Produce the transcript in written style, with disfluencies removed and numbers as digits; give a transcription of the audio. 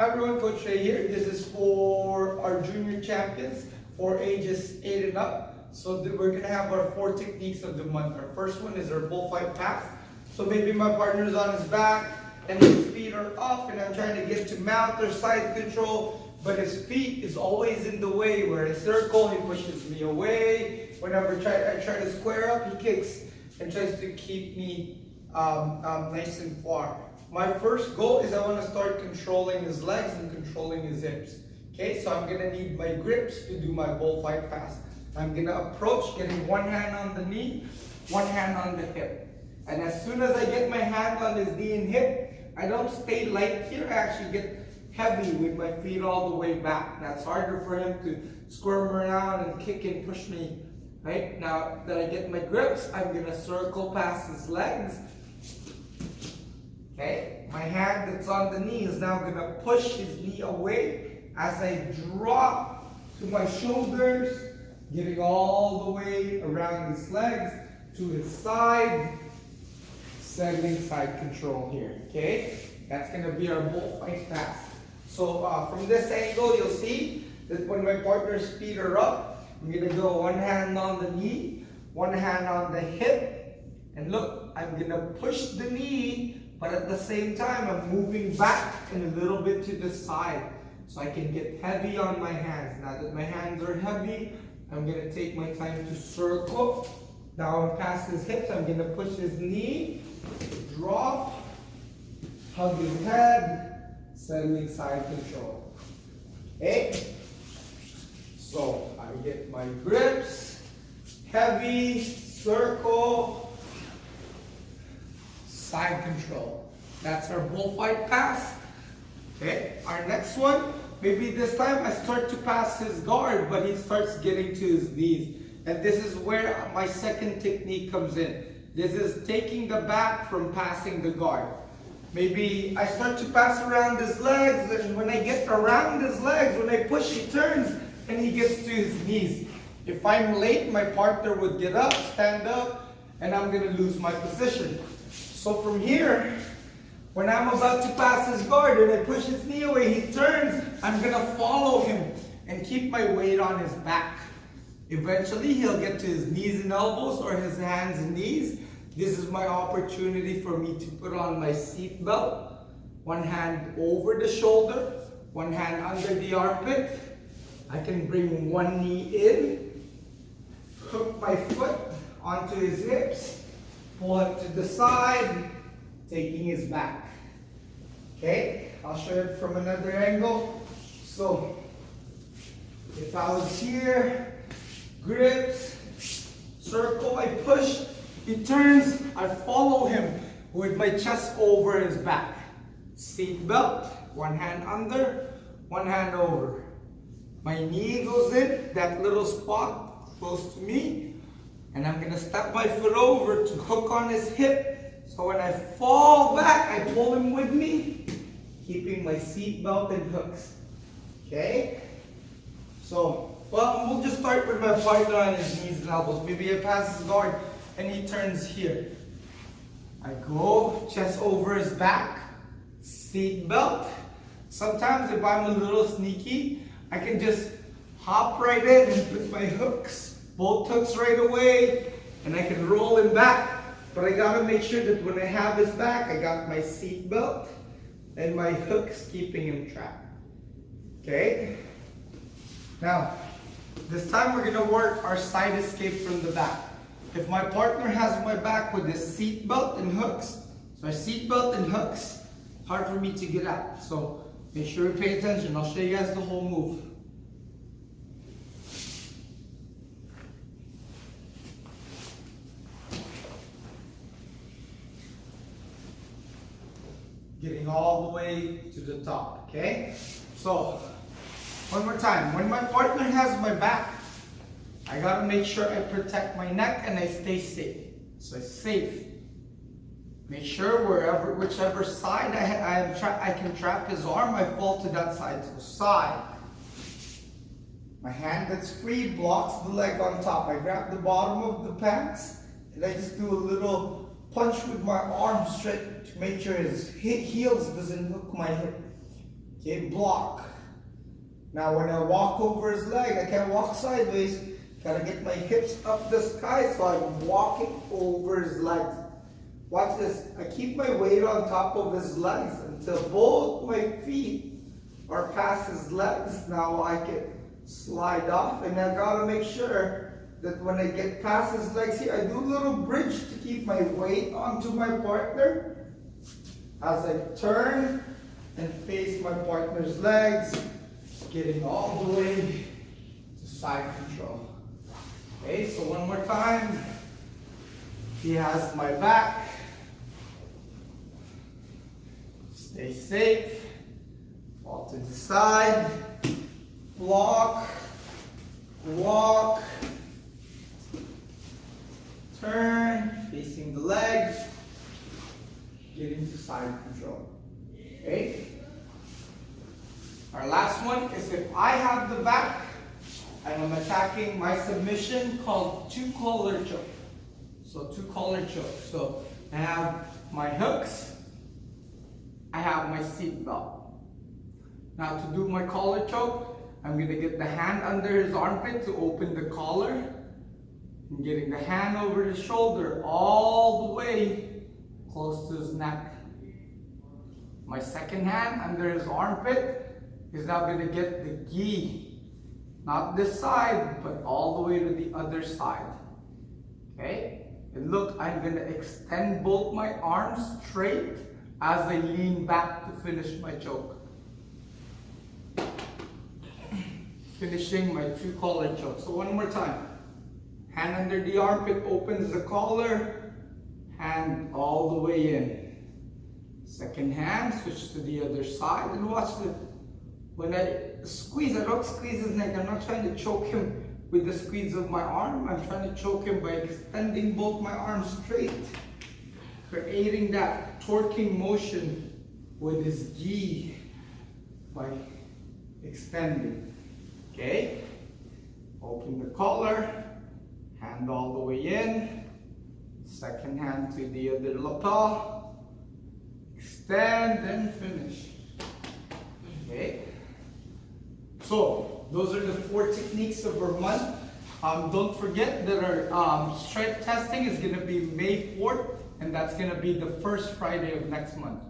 Hi everyone, Coach Ray here. This is for our junior champions for ages 8 and up. So we're going to have our 4 techniques of the month. Our first one is our bullfight pass. So maybe my partner is on his back and his feet are up and I'm trying to get to mount or side control, but his feet is always in the way. Where I circle, he pushes me away. Whenever I try to square up, he kicks and tries to keep me nice and far. My first goal is I want to start controlling his legs and controlling his hips. Okay, so I'm going to need my grips to do my bullfight pass. I'm going to approach getting one hand on the knee, one hand on the hip. And as soon as I get my hand on his knee and hip, I don't stay light here. I actually get heavy with my feet all the way back. That's harder for him to squirm around and kick and push me. Right, now that I get my grips, I'm going to circle past his legs. Okay, my hand that's on the knee is now going to push his knee away as I drop to my shoulders, getting all the way around his legs to his side, settling side control here. Okay, that's going to be our bullfight pass. So from this angle, you'll see that when my partner's feet are up, I'm going to go one hand on the knee, one hand on the hip, and look, I'm going to push the knee, but at the same time, I'm moving back and a little bit to the side so I can get heavy on my hands. Now that my hands are heavy, I'm going to take my time to circle. Down past his hips, I'm going to push his knee, drop, hug his head, settling side control. Okay? So I get my grips, heavy, circle, side control. That's our bullfight pass. Okay, our next one, maybe this time I start to pass his guard, but he starts getting to his knees. And this is where my second technique comes in. This is taking the back from passing the guard. Maybe I start to pass around his legs, and when I get around his legs, when I push, he turns and he gets to his knees. If I'm late, my partner would get up, stand up, and I'm going to lose my position. So from here, when I'm about to pass his guard and I push his knee away, he turns, I'm going to follow him and keep my weight on his back. Eventually, he'll get to his knees and elbows or his hands and knees. This is my opportunity for me to put on my seat belt. One hand over the shoulder, one hand under the armpit. I can bring one knee in, hook my foot onto his hips, pull it to the side, taking his back. Okay, I'll show it from another angle. So, if I was here, grips, circle, I push, he turns, I follow him with my chest over his back. Seat belt, one hand under, one hand over. My knee goes in, that little spot close to me, and I'm going to step my foot over to hook on his hip. So when I fall back, I pull him with me, keeping my seat belt and hooks. Okay? So, well, we'll just start with my partner on his knees and elbows. Maybe I pass his guard and he turns here. I go, chest over his back, seat belt. Sometimes if I'm a little sneaky, I can just hop right in and put my hooks, both hooks right away, and I can roll him back. But I gotta make sure that when I have his back, I got my seat belt and my hooks keeping him trapped. Okay? Now, this time we're gonna work our side escape from the back. If my partner has my back with his seat belt and hooks, so my seat belt and hooks, hard for me to get out. So make sure you pay attention. I'll show you guys the whole move. Getting all the way to the top, okay? So, one more time. When my partner has my back, I gotta make sure I protect my neck and I stay safe. So safe. Make sure whichever side I can trap his arm, I fall to that side. So side. My hand that's free blocks the leg on top. I grab the bottom of the pants and I just do a little punch with my arm straight to make sure his heels doesn't hook my hip. Okay, block. Now when I walk over his leg, I can't walk sideways. Gotta get my hips up the sky so I'm walking over his legs. Watch this. I keep my weight on top of his legs until both my feet are past his legs. Now I can slide off, and I gotta make sure that when I get past his legs here, I do a little bridge to keep my weight onto my partner as I turn and face my partner's legs, getting all the way to side control. Okay, so one more time. He has my back. Stay safe. Fall to the side. Block. Walk. Turn. Facing the legs. Get into side control. Okay? Our last one is if I have the back, I'm attacking my submission called two collar choke. So two collar choke. So I have my hooks, I have my seat belt. Now to do my collar choke, I'm going to get the hand under his armpit to open the collar. I'm getting the hand over his shoulder all the way close to his neck. My second hand under his armpit is now going to get the gi. Not this side, but all the way to the other side. Okay? And look, I'm going to extend both my arms straight as I lean back to finish my choke. Finishing my two collar choke. So one more time. Hand under the armpit opens the collar. Hand all the way in. Second hand, switch to the other side, and watch the. When I squeeze, I don't squeeze his neck. I'm not trying to choke him with the squeeze of my arm. I'm trying to choke him by extending both my arms straight, creating that torquing motion with his gi by extending. Okay? Open the collar, hand all the way in, second hand to the other lapel, extend and finish. Okay? So, those are the 4 techniques of our month. Don't forget that our strength testing is going to be May 4th, and that's going to be the first Friday of next month.